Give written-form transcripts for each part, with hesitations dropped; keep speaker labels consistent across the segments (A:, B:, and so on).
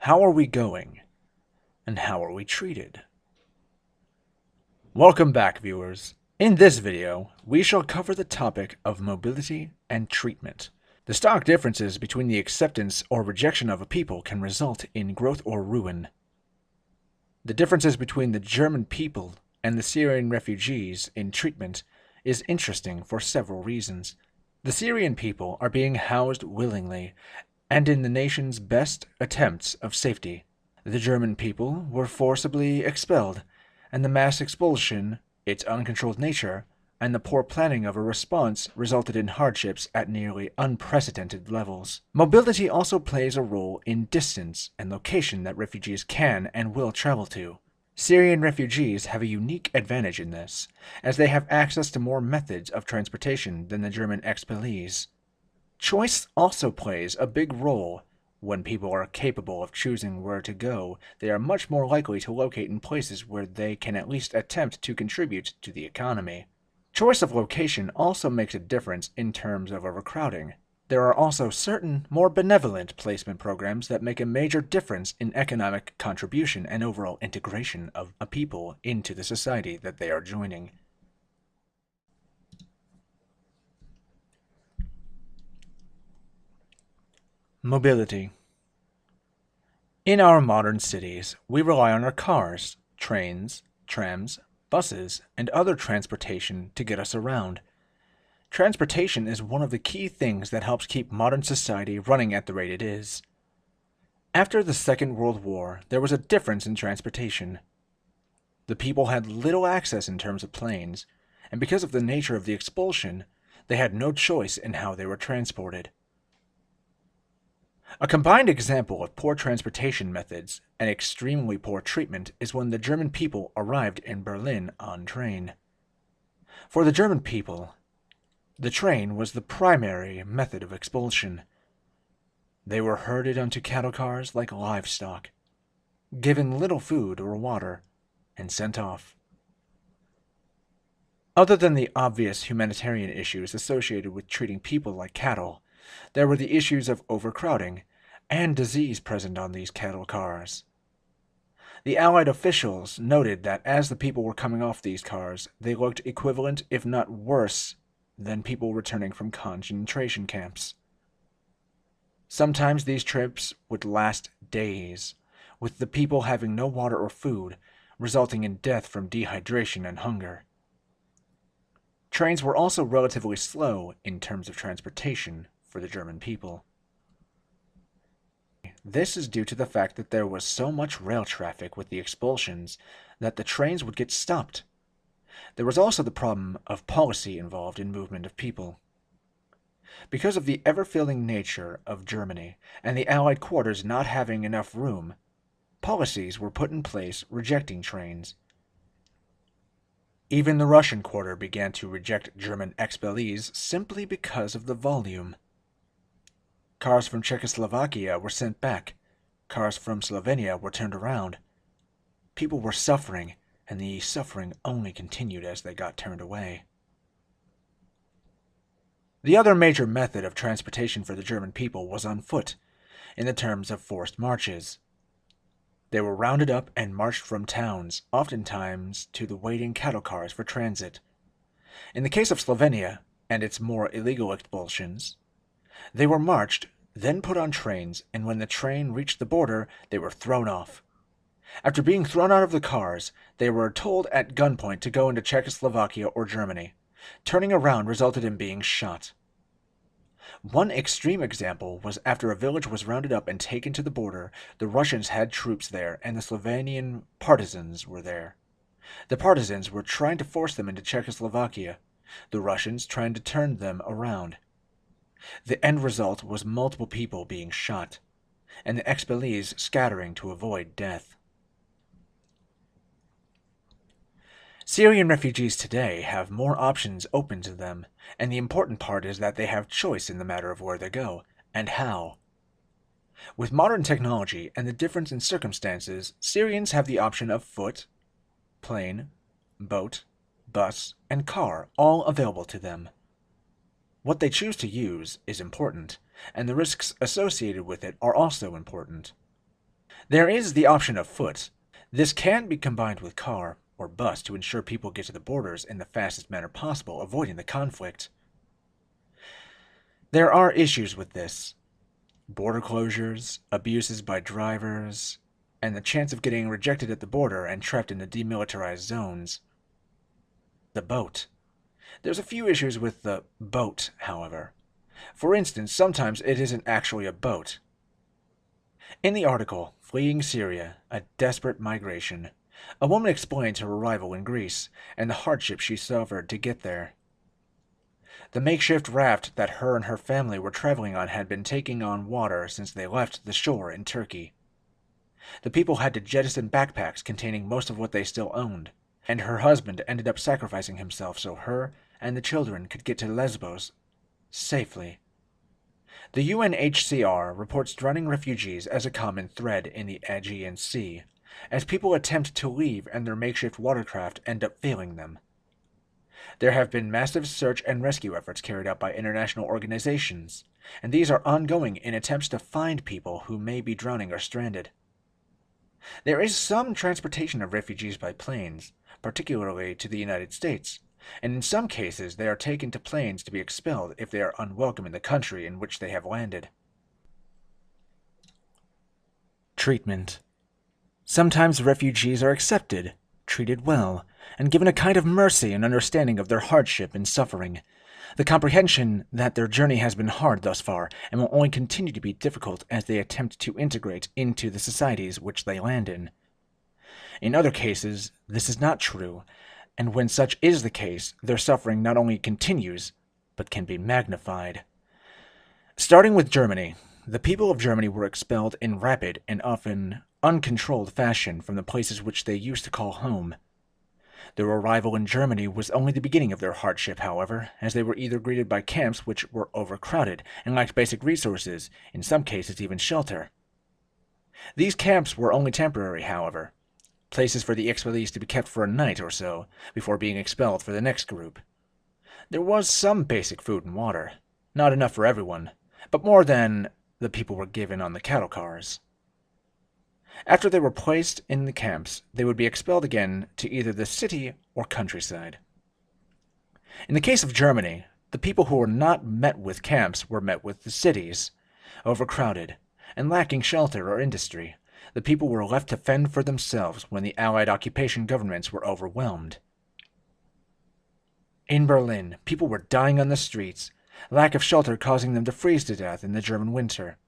A: How are we going? And how are we treated? Welcome back, viewers. In this video, we shall cover the topic of mobility and treatment. The stark differences between the acceptance or rejection of a people can result in growth or ruin. The differences between the German people and the Syrian refugees in treatment is interesting for several reasons. The Syrian people are being housed willingly and in the nation's best attempts of safety. The German people were forcibly expelled, and the mass expulsion, its uncontrolled nature, and the poor planning of a response resulted in hardships at nearly unprecedented levels. Mobility also plays a role in distance and location that refugees can and will travel to. Syrian refugees have a unique advantage in this, as they have access to more methods of transportation than the German expellees. Choice also plays a big role. When people are capable of choosing where to go, they are much more likely to locate in places where they can at least attempt to contribute to the economy. Choice of location also makes a difference in terms of overcrowding. There are also certain more benevolent placement programs that make a major difference in economic contribution and overall integration of a people into the society that they are joining. Mobility. In our modern cities, we rely on our cars, trains, trams, buses, and other transportation to get us around. Transportation is one of the key things that helps keep modern society running at the rate it is. After the Second World War, there was a difference in transportation. The people had little access in terms of planes, and because of the nature of the expulsion, they had no choice in how they were transported. A combined example of poor transportation methods and extremely poor treatment is when the German people arrived in Berlin on train. For the German people, the train was the primary method of expulsion. They were herded onto cattle cars like livestock, given little food or water, and sent off. Other than the obvious humanitarian issues associated with treating people like cattle, there were the issues of overcrowding and disease present on these cattle cars. The Allied officials noted that as the people were coming off these cars, they looked equivalent, if not worse, than people returning from concentration camps. Sometimes these trips would last days, with the people having no water or food, resulting in death from dehydration and hunger. Trains were also relatively slow in terms of transportation for the German people. This is due to the fact that there was so much rail traffic with the expulsions that the trains would get stopped. There was also the problem of policy involved in movement of people. Because of the ever-filling nature of Germany and the Allied quarters not having enough room, policies were put in place rejecting trains. Even the Russian quarter began to reject German expellees simply because of the volume. Cars from Czechoslovakia were sent back. Cars from Slovenia were turned around. People were suffering, and the suffering only continued as they got turned away. The other major method of transportation for the German people was on foot, in the terms of forced marches. They were rounded up and marched from towns, oftentimes to the waiting cattle cars for transit. In the case of Slovenia and its more illegal expulsions, they were marched, then put on trains, and when the train reached the border, they were thrown off. After being thrown out of the cars, they were told at gunpoint to go into Czechoslovakia or Germany. Turning around resulted in being shot. One extreme example was after a village was rounded up and taken to the border, the Russians had troops there, and the Slovenian partisans were there. The partisans were trying to force them into Czechoslovakia, the Russians trying to turn them around. The end result was multiple people being shot, and the expellees scattering to avoid death. Syrian refugees today have more options open to them, and the important part is that they have choice in the matter of where they go, and how. With modern technology and the difference in circumstances, Syrians have the option of foot, plane, boat, bus, and car all available to them. What they choose to use is important, and the risks associated with it are also important. There is the option of foot. This can be combined with car or bus to ensure people get to the borders in the fastest manner possible, avoiding the conflict. There are issues with this. Border closures, abuses by drivers, and the chance of getting rejected at the border and trapped in the demilitarized zones. The boat. There's a few issues with the boat, however. For instance, sometimes it isn't actually a boat. In the article, Fleeing Syria, A Desperate Migration, a woman explains her arrival in Greece and the hardship she suffered to get there. The makeshift raft that her and her family were traveling on had been taking on water since they left the shore in Turkey. The people had to jettison backpacks containing most of what they still owned, and her husband ended up sacrificing himself so her and the children could get to Lesbos safely. The UNHCR reports drowning refugees as a common thread in the Aegean Sea, as people attempt to leave and their makeshift watercraft end up failing them. There have been massive search and rescue efforts carried out by international organizations, and these are ongoing in attempts to find people who may be drowning or stranded. There is some transportation of refugees by planes, particularly to the United States, and in some cases they are taken to planes to be expelled if they are unwelcome in the country in which they have landed. Treatment. Sometimes refugees are accepted, treated well, and given a kind of mercy and understanding of their hardship and suffering, the comprehension that their journey has been hard thus far and will only continue to be difficult as they attempt to integrate into the societies which they land in. In other cases, this is not true, and when such is the case, their suffering not only continues, but can be magnified. Starting with Germany, the people of Germany were expelled in rapid and often uncontrolled fashion from the places which they used to call home. Their arrival in Germany was only the beginning of their hardship, however, as they were either greeted by camps which were overcrowded and lacked basic resources, in some cases even shelter. These camps were only temporary, however, places for the expellees to be kept for a night or so, before being expelled for the next group. There was some basic food and water, not enough for everyone, but more than the people were given on the cattle cars. After they were placed in the camps, they would be expelled again to either the city or countryside. In the case of Germany, the people who were not met with camps were met with the cities, overcrowded, and lacking shelter or industry. The people were left to fend for themselves when the Allied occupation governments were overwhelmed. In Berlin, people were dying on the streets, lack of shelter causing them to freeze to death in the German winter.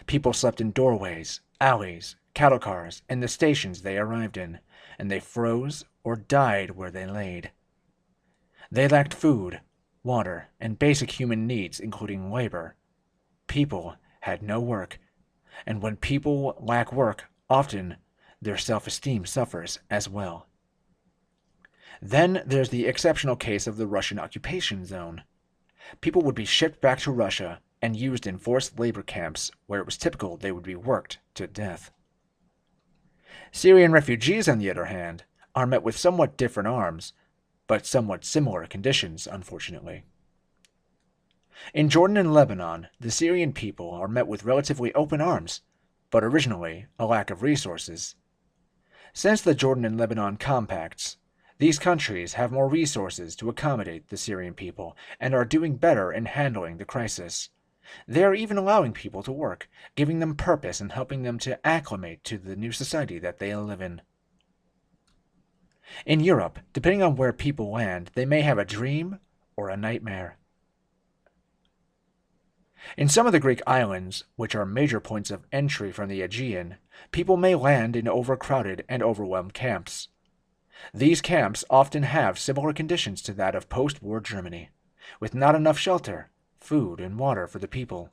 A: People slept in doorways, alleys, cattle cars, and the stations they arrived in, and they froze or died where they laid. They lacked food, water, and basic human needs, including labor. People had no work, and when people lack work, often their self-esteem suffers as well. Then there's the exceptional case of the Russian occupation zone. People would be shipped back to Russia and used in forced labor camps where it was typical they would be worked to death. Syrian refugees, on the other hand, are met with somewhat different arms, but somewhat similar conditions, unfortunately. In Jordan and Lebanon, the Syrian people are met with relatively open arms, but originally a lack of resources. Since the Jordan and Lebanon compacts, these countries have more resources to accommodate the Syrian people and are doing better in handling the crisis. They are even allowing people to work, giving them purpose and helping them to acclimate to the new society that they live in. In Europe, depending on where people land, they may have a dream or a nightmare. In some of the Greek islands, which are major points of entry from the Aegean, people may land in overcrowded and overwhelmed camps. These camps often have similar conditions to that of post-war Germany, with not enough shelter, food, and water for the people.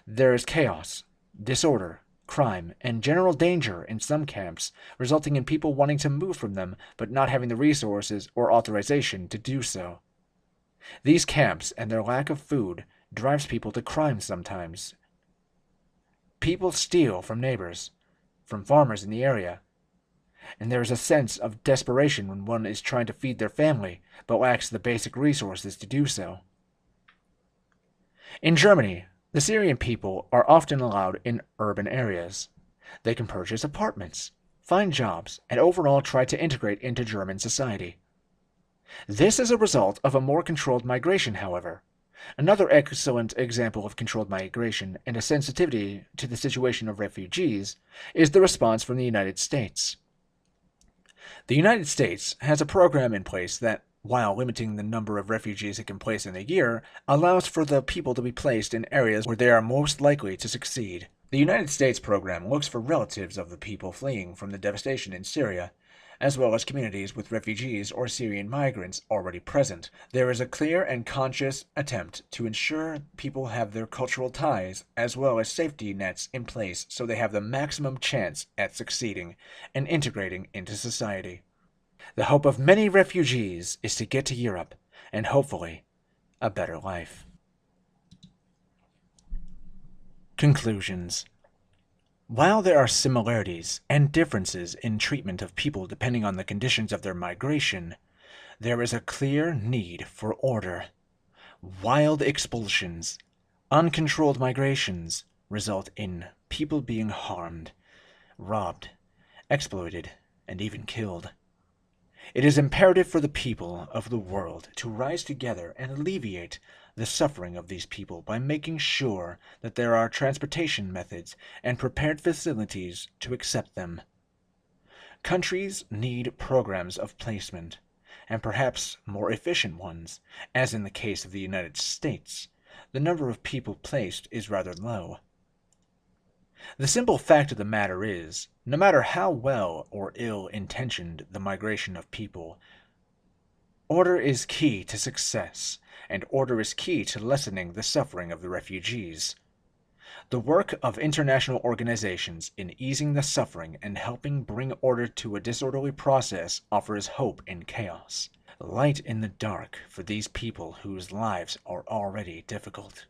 A: There is chaos, disorder, crime, and general danger in some camps, resulting in people wanting to move from them but not having the resources or authorization to do so. These camps and their lack of food drives people to crime sometimes. People steal from neighbors, from farmers in the area, and there is a sense of desperation when one is trying to feed their family but lacks the basic resources to do so. In Germany, the Syrian people are often allowed in urban areas. They can purchase apartments, find jobs, and overall try to integrate into German society. This is a result of a more controlled migration, however. Another excellent example of controlled migration and a sensitivity to the situation of refugees is the response from the United States. The United States has a program in place that, while limiting the number of refugees it can place in a year, allows for the people to be placed in areas where they are most likely to succeed. The United States program looks for relatives of the people fleeing from the devastation in Syria, as well as communities with refugees or Syrian migrants already present. There is a clear and conscious attempt to ensure people have their cultural ties as well as safety nets in place so they have the maximum chance at succeeding and integrating into society. The hope of many refugees is to get to Europe and hopefully a better life. Conclusions. While there are similarities and differences in treatment of people depending on the conditions of their migration, there is a clear need for order. Wild expulsions, uncontrolled migrations result in people being harmed, robbed, exploited, and even killed. It is imperative for the people of the world to rise together and alleviate the suffering of these people by making sure that there are transportation methods and prepared facilities to accept them. Countries need programs of placement, and perhaps more efficient ones, as in the case of the United States. The number of people placed is rather low. The simple fact of the matter is, no matter how well or ill-intentioned the migration of people, order is key to success, and order is key to lessening the suffering of the refugees. The work of international organizations in easing the suffering and helping bring order to a disorderly process offers hope in chaos, light in the dark for these people whose lives are already difficult.